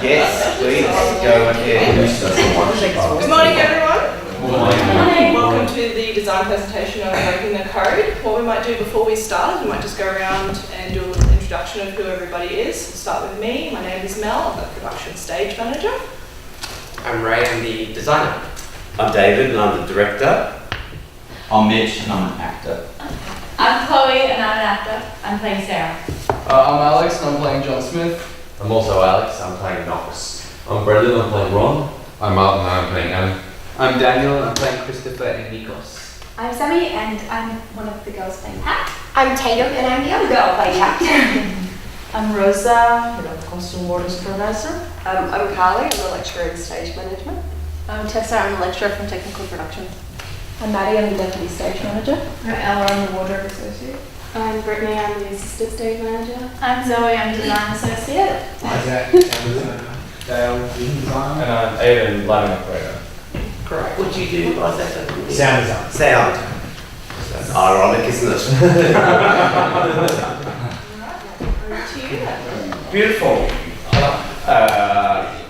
Yes, please go ahead. Good morning, everyone. Good morning. Welcome to the design presentation on breaking the code. What we might do before we start, we might just go around and do an introduction of who everybody is. We'll start with me. My name is Mel. I'm the production stage manager. I'm Ray, I'm the designer. I'm David and I'm the director. I'm Mitch and I'm an actor. I'm Chloe and I'm an actor. I'm playing Sarah. I'm Alex and I'm playing John Smith. I'm also Alex, I'm playing Knox. I'm Brendan, I'm playing Ron. I'm Martin and I'm playing Adam. I'm Daniel and I'm playing Christopher and Nikos. I'm Sammy and I'm one of the girls playing Pat. I'm Tatum and I'm the other girl playing Pat. I'm Rosa, head of costume wardrobe supervisor. I'm Carly, I'm the lecturer in stage management. I'm Tessa, I'm the lecturer from technical production. I'm Maddie, I'm the deputy stage manager. I'm Ella, I'm the wardrobe associate. I'm Brittany, I'm the assistant stage manager. I'm Zoe, I'm the design associate. Isaac, I'm designer. Dale, design. And I'm Aiden, lighting operator. Correct. What do you do, Isaac? Sound design. Sound. That's ironic, isn't it? Beautiful.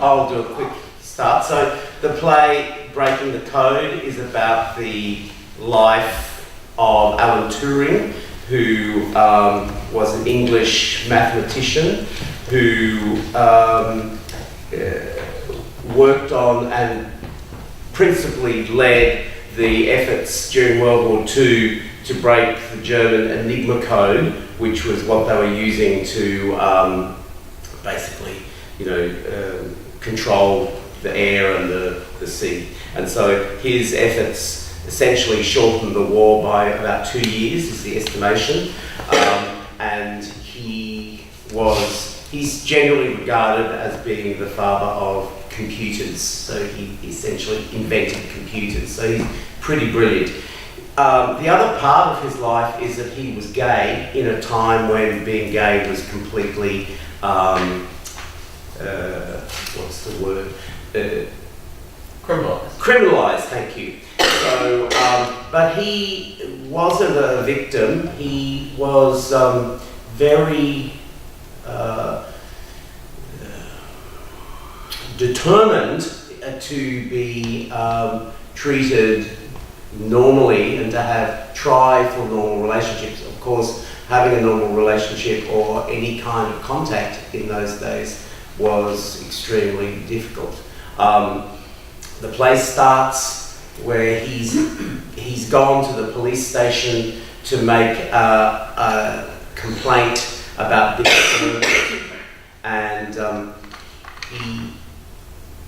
I'll do a quick start. So the play Breaking the Code is about the life of Alan Turing, who was an English mathematician who worked on and principally led the efforts during World War II to break the German Enigma code, which was what they were using to basically, control the air and the sea. And so his efforts essentially shortened the war by about 2 years, is the estimation. And he's generally regarded as being the father of computers. So he essentially invented computers. So he's pretty brilliant. The other part of his life is that he was gay in a time when being gay was completely, what's the word? Criminalised, thank you. So, but he wasn't a victim. He was very determined to be treated normally and to try for normal relationships. Of course, having a normal relationship or any kind of contact in those days was extremely difficult. The play starts where he's gone to the police station to make a complaint about this murder, and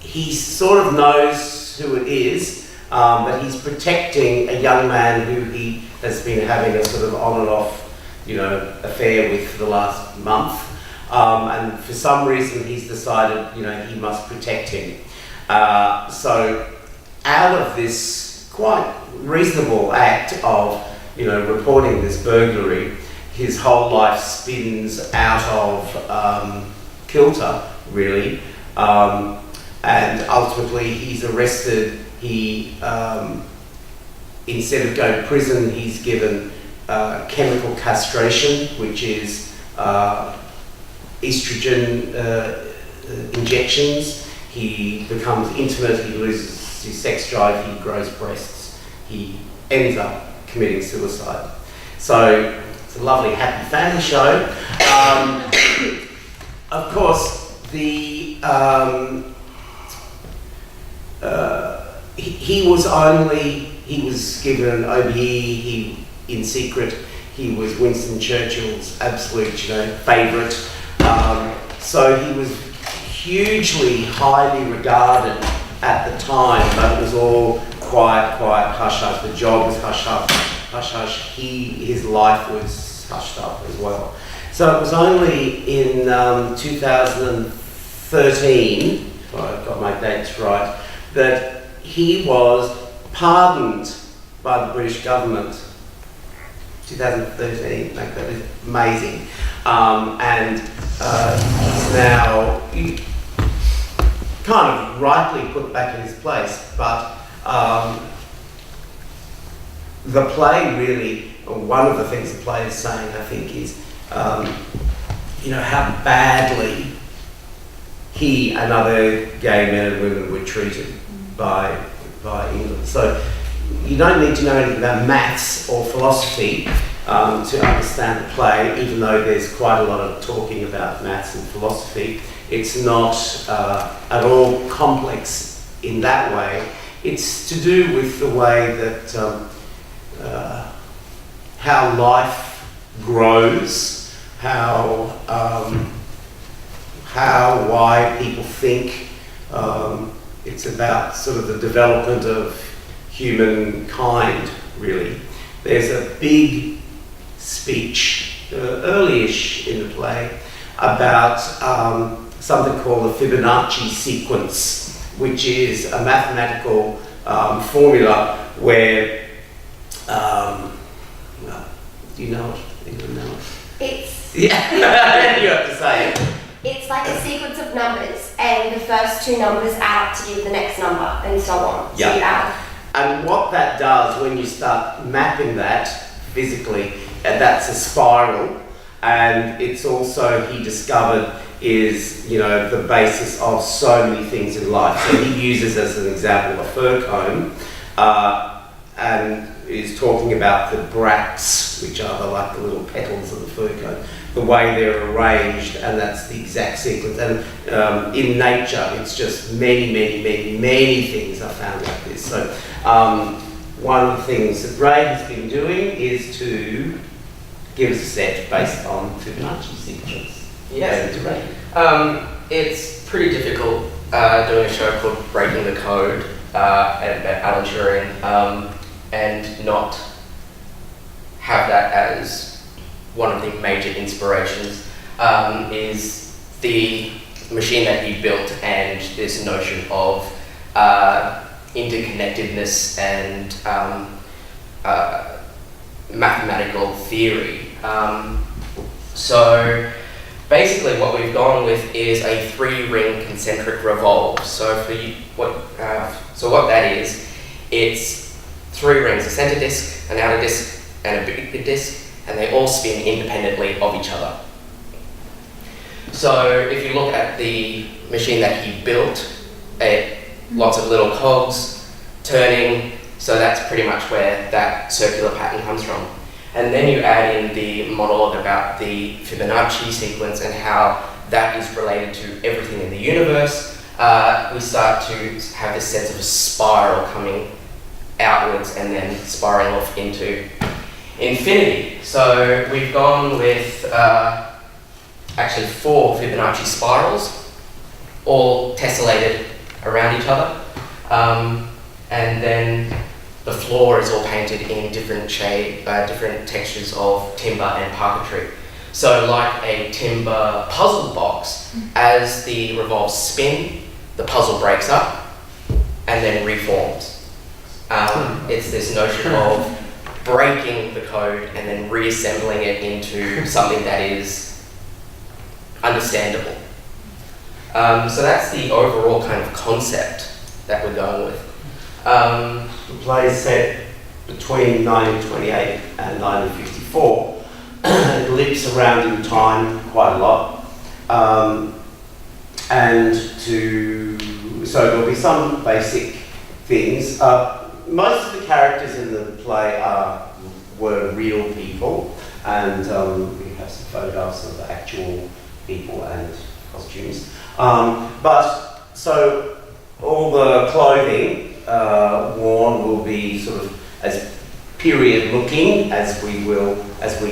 he sort of knows who it is, but he's protecting a young man who he has been having a sort of on and off, affair with for the last month. And for some reason he's decided, he must protect him. So out of this quite reasonable act of, reporting this burglary, his whole life spins out of kilter, really. And ultimately he's arrested. He, instead of going to prison, he's given chemical castration, which is estrogen injections. He becomes intimate, he loses his sex drive, he grows breasts. He ends up committing suicide. So it's a lovely, happy family show. Of course, he was given an OBE, in secret, he was Winston Churchill's absolute, favourite. So he was hugely highly regarded at the time, but it was all quiet, hush-hush. The job was hush-hush. His life was hushed up as well. So it was only in 2013, if I've got my dates right, that he was pardoned by the British government. 2013, like that is amazing. And he's now kind of rightly put back in his place, but the play really one of the things the play is saying, I think, is how badly he and other gay men and women were treated by England. So you don't need to know anything about maths or philosophy to understand the play, even though there's quite a lot of talking about maths and philosophy. It's not at all complex in that way. It's to do with the way that how life grows, why people think. It's about sort of the development of humankind, really. There's a big speech, early-ish in the play, about something called the Fibonacci sequence, which is a mathematical formula where, do you know it? Anyone know it? It's Yeah, you have to say it. It's like a sequence of numbers, and the first two numbers add up to give the next number, and so on. Yeah. So you add. And what that does when you start mapping that physically, that's a spiral, and it's also, he discovered, is the basis of so many things in life. So he uses as an example a fir cone, and is talking about the bracts, which are like the little petals of the fir cone, the way they're arranged, and that's the exact sequence. And in nature, it's just many things are found like this. So one of the things that Ray has been doing is to give us a set based on Fibonacci sequence. Yes. Over to Ray. It's pretty difficult doing a show called Breaking the Code at Alan Turing and not have that as one of the major inspirations. Is the machine that he built and this notion of interconnectedness and mathematical theory. So basically what we've gone with is a 3-ring concentric revolve. So what that is, it's 3 rings, a center disc, an outer disc, and a bigger disc, and they all spin independently of each other. So if you look at the machine that he built, lots of little cogs turning, so that's pretty much where that circular pattern comes from. And then you add in the monologue about the Fibonacci sequence and how that is related to everything in the universe. We start to have this sense of a spiral coming outwards and then spiraling off into infinity. So we've gone with actually 4 Fibonacci spirals, all tessellated around each other. And then the floor is all painted in different textures of timber and parquetry. So like a timber puzzle box, as the revolves spin, the puzzle breaks up and then reforms. It's this notion of breaking the code and then reassembling it into something that is understandable. So that's the overall kind of concept that we're going with. The play is set between 1928 and 1954. It leaps around in time quite a lot. So there'll be some basic things. Most of the characters in the play were real people, and we have some photographs of the actual people and costumes. But so all the clothing worn will be sort of as period looking as we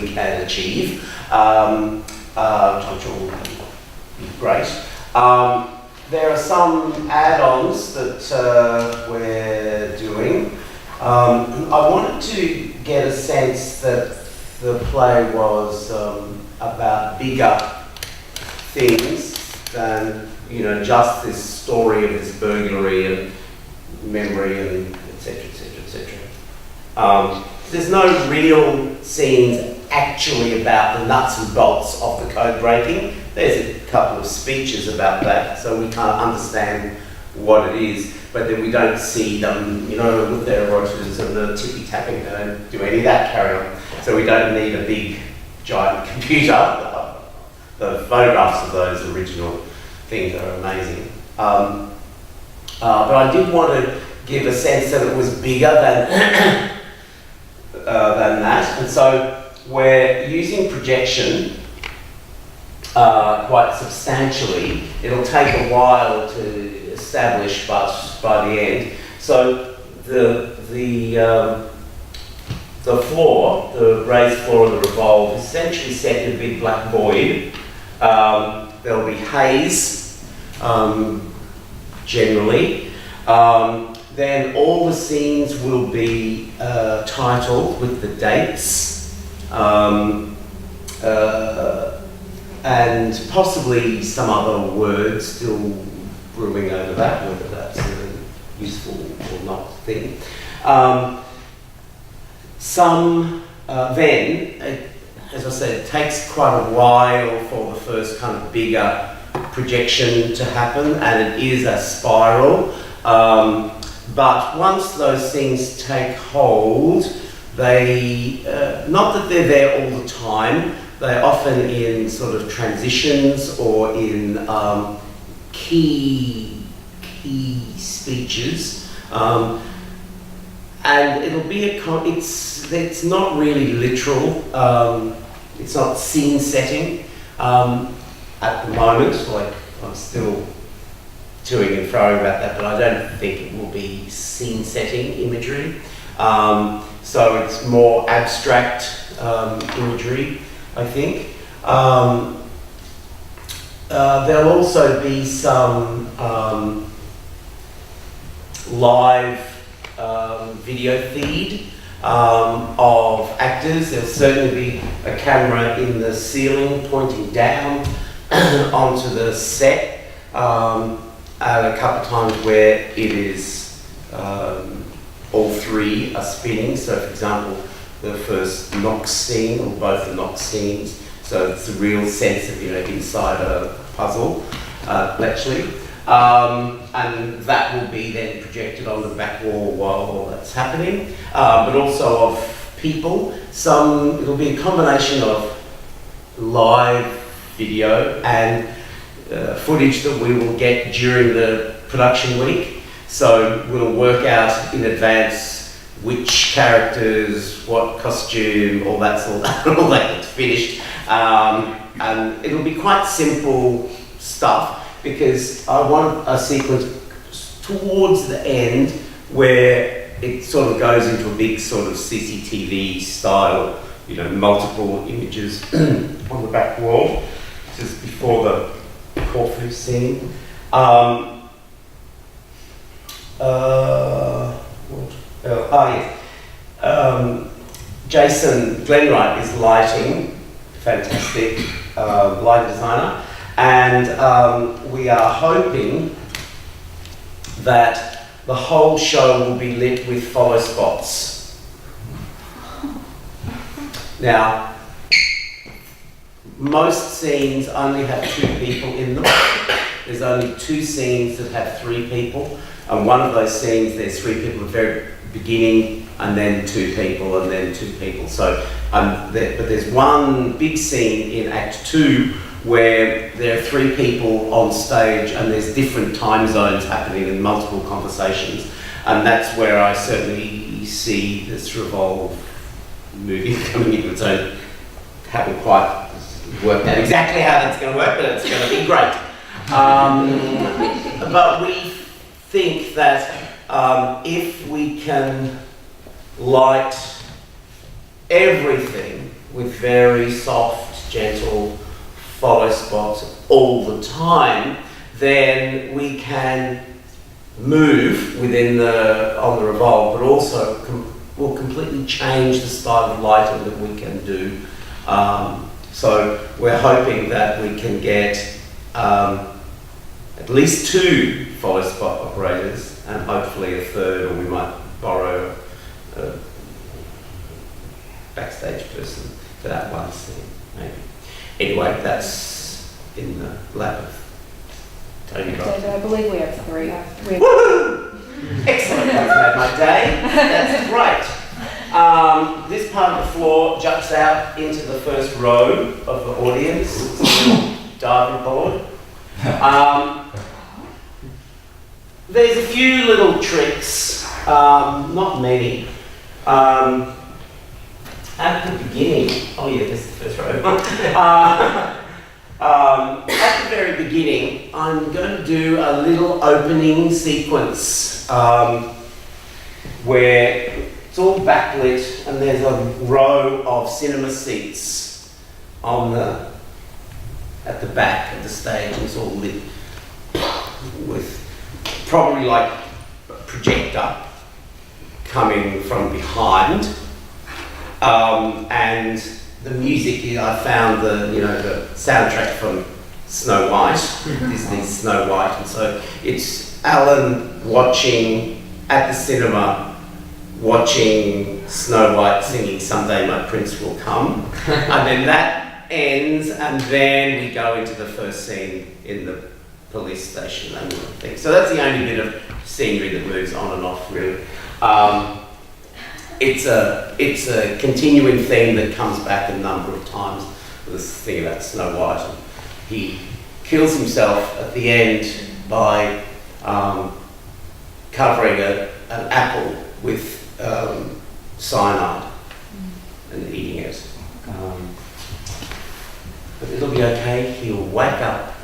can achieve, which I'm sure will be great. There are some add-ons that we're doing. I wanted to get a sense that the play was about bigger things than just this story of this burglary and memory and etc. There's no real scenes actually about the nuts and bolts of the code breaking. There's a couple of speeches about that, so we can't understand what it is, but then we don't see them, with their rotors and the tippy tapping. They don't do any of that carry on. So we don't need a big, giant computer. The photographs of those original things are amazing. But I did want to give a sense that it was bigger than, than that. And so we're using projection quite substantially. It'll take a while to establish, but by the end. So the floor, the raised floor of the revolve, is essentially set in a big black void. There'll be haze, generally. Then all the scenes will be titled with the dates, and possibly some other words still brewing over that, whether that's a useful or not thing. Then, as I said, it takes quite a while for the first kind of bigger projection to happen, and it is a spiral. But once those things take hold, they, not that they're there all the time, they're often in sort of transitions or in key speeches. And it'll be it's not really literal, it's not scene setting at the moment. Like, I'm still toing and froing about that, but I don't think it will be scene setting imagery. So it's more abstract imagery, I think. There'll also be some live video feed of actors. There'll certainly be a camera in the ceiling pointing down onto the set, and a couple of times where it is all three are spinning. So for example, the first Knox scene, or both the Knox scenes, so it's a real sense of, inside a puzzle, actually. And that will be then projected on the back wall while all that's happening, but also of people. It'll be a combination of live video and footage that we will get during the production week. So we'll work out in advance which characters, what costume, all that gets finished. And it'll be quite simple stuff, because I want a sequence towards the end where it sort of goes into a big sort of CCTV style, multiple images on the back wall, just before the Corfu scene. Jason Glenwright is lighting, fantastic light designer. And we are hoping that the whole show will be lit with follow spots. Now, most scenes only have 2 people in them. There's only 2 scenes that have 3 people. And one of those scenes, there's 3 people at the very beginning, and then 2 people, and then 2 people. So, but there's one big scene in Act 2 where there are 3 people on stage, and there's different time zones happening and multiple conversations. And that's where I certainly see this Revolve movie coming into its own. Haven't quite worked out exactly how that's going to work, but it's going to be great. But we think that if we can light everything with very soft, gentle follow spots all the time, then we can move on the Revolve, but also will completely change the style of lighting that we can do. So we're hoping that we can get at least 2 follow spot operators, and hopefully a 3rd, or we might borrow a backstage person for that one scene, maybe. Anyway, that's in the lap of Tony. David, I believe we have 3. Woohoo! Excellent, I've had my day. That's great. This part of the floor juts out into the first row of the audience. It's a little diving board. There's a few little tricks, not many. At the beginning, oh yeah, this is the first row. At the very beginning, I'm going to do a little opening sequence where it's all backlit and there's a row of cinema seats at the back of the stage, and it's all lit with probably like a projector coming from behind. And the music, I found the soundtrack from Snow White, Disney's Snow White, and so it's Alan watching at the cinema, watching Snow White singing "Someday My Prince Will Come," and then that ends, and then we go into the first scene in the police station and things. So that's the only bit of scenery that moves on and off, really. It's a continuing theme that comes back a number of times. This thing about Snow White. And he kills himself at the end by covering an apple with cyanide and eating it. But it'll be okay. He'll wake up,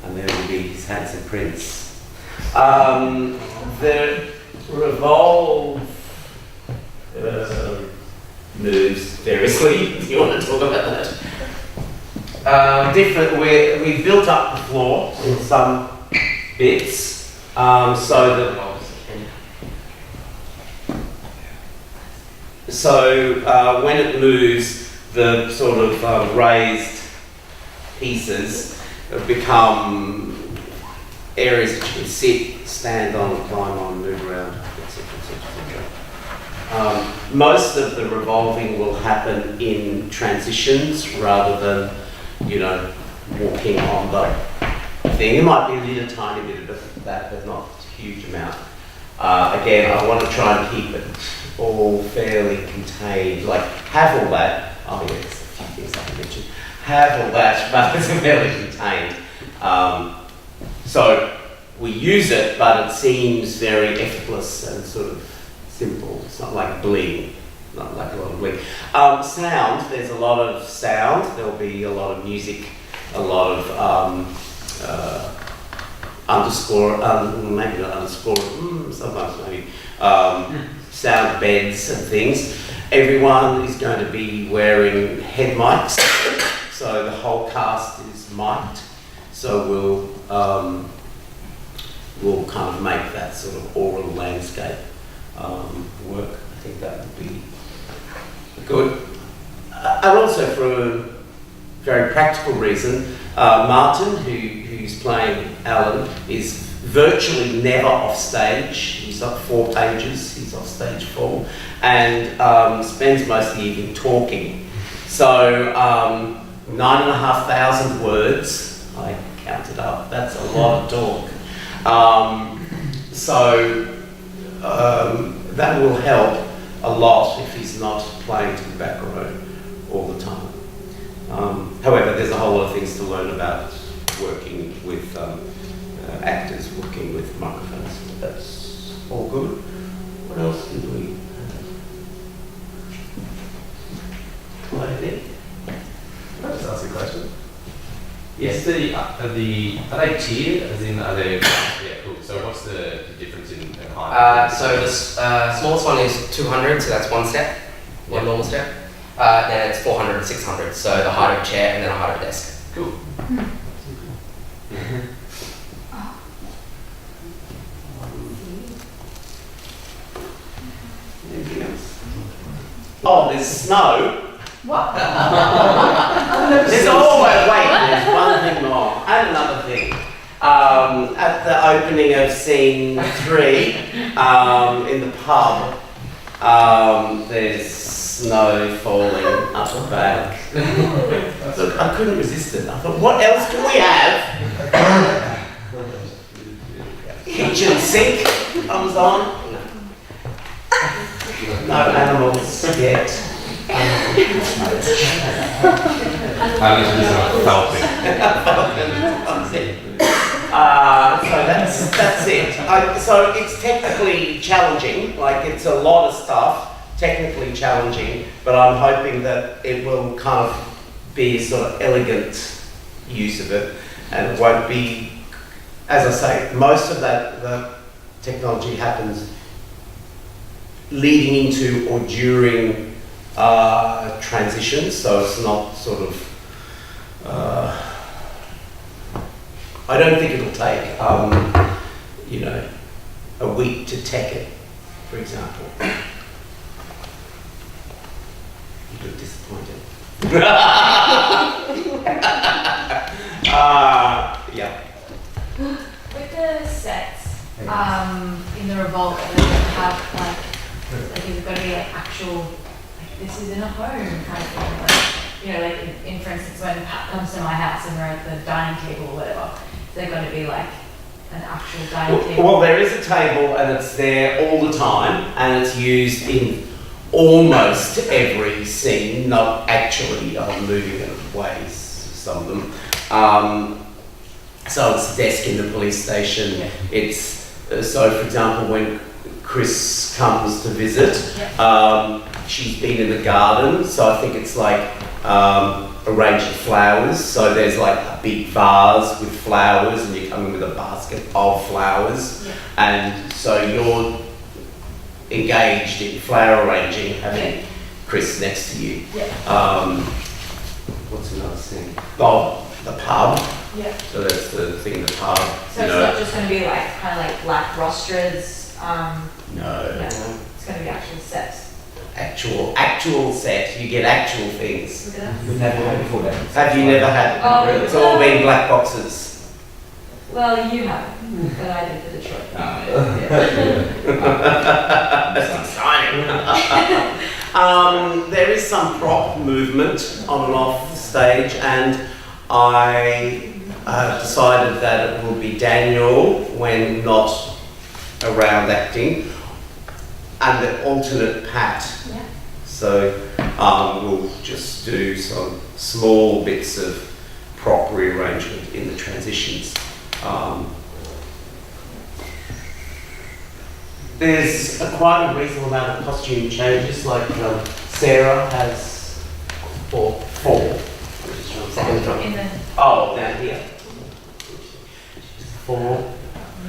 and there will be his handsome prince. The revolve moves variously. Do you want to talk about that? We've built up the floor in some bits, so when it moves, the sort of raised pieces become areas that you can sit, stand on, climb on, move around, etc., etc., etc. Most of the revolving will happen in transitions rather than, walking on the thing. There might be a little tiny bit of that, but not a huge amount. Again, I want to try and keep it all fairly contained, like have all that. Oh yeah, there's a few things I can mention. Have all that, but it's fairly contained. So we use it, but it seems very effortless and sort of simple. It's not like bling, not like a lot of bling. Sound, there's a lot of sound. There'll be a lot of music, a lot of underscore, maybe not underscore, sometimes maybe sound beds and things. Everyone is going to be wearing head mics, so the whole cast is mic'd. So we'll kind of make that sort of oral landscape work. I think that would be good. And also for a very practical reason, Martin, who's playing Alan, is virtually never off stage. He's got 4 pages, he's off stage 4, and spends most of the evening talking. So 9,500 words, I counted up, that's a lot of talk. That will help a lot if he's not playing to the back row all the time. However, there's a whole lot of things to learn about working with actors, working with microphones. That's all good. What else did we have? I think. Can I just ask a question? Yes. Are they tiered? As in, are they? Yeah, cool. So what's the difference in height? So the smallest one is 200, so that's one step, one normal step. Then it's 400 and 600, so the height of a chair and then the height of a desk. Cool. Anything else? Oh, there's snow. What? There's always, there's one thing more. And another thing. At the opening of scene 3, in the pub, there's snow falling up the back. Look, I couldn't resist it. I thought, what else can we have? Kitchen sink comes on. No animals yet. So that's it. So it's technically challenging, like it's a lot of stuff, technically challenging, but I'm hoping that it will kind of be a sort of elegant use of it, and it won't be, as I say, most of the technology happens leading into or during transitions, so it's not sort of, I don't think it'll take, you know, a week to tech it, for example. You look disappointed. Yeah. With the sets, in the Revolt, they have like it's got to be like actual, like this is in a home kind of thing. Like, you know, like in for instance, when Pat comes to my house and we're at the dining table or whatever, they're going to be like an actual dining table. Well, there is a table and it's there all the time and it's used in almost every scene, not actually moving it away, some of them. So it's a desk in the police station. Yeah. It's, so for example, when Chris comes to visit, she's been in the garden, so I think it's like arranging flowers. So there's like a big vase with flowers and you come in with a basket of flowers. Yeah. And so you're engaged in flower arranging, having Chris next to you. Yeah. What's another thing? Oh, the pub. Yeah. So that's the thing in the pub. So it's not just going to be like kind of like black rosters. No. It's going to be actual sets. Actual set. You get actual things. We've never had before that. Have you never had? Oh, it's all been black boxes. Well, you have, but I did for Detroit. That's exciting. There is some prop movement on and off the stage, and I decided that it will be Daniel when not around acting, and the alternate Pat. Yeah. So we'll just do some small bits of prop rearrangement in the transitions. There's quite a reasonable amount of costume changes, like Sarah has four. Oh, down here. 4.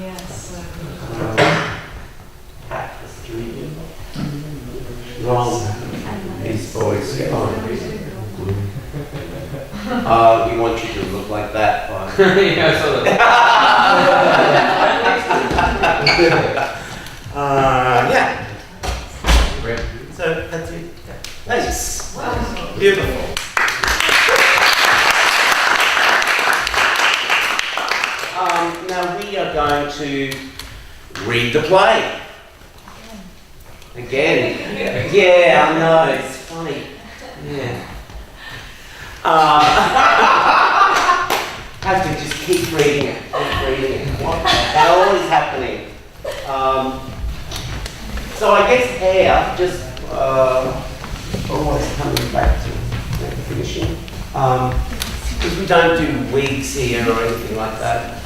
Yes. Pat has 3. Wrong. These boys get on. We want you to look like that. Yeah, sort of. Yeah. So that's it. Nice. Wow. Beautiful. Now we are going to read the play. Again. Yeah, I know, it's funny. Yeah. Have to just keep reading it. What the hell is happening? So I guess hair, just always coming back to finishing. Because we don't do wigs here or anything like that.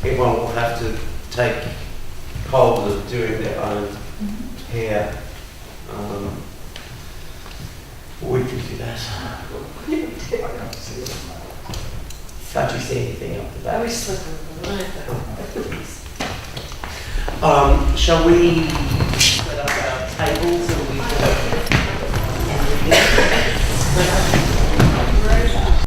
Everyone will have to take hold of doing their own hair. We can do that. Can't you see anything up the back? Shall we set up our tables and we can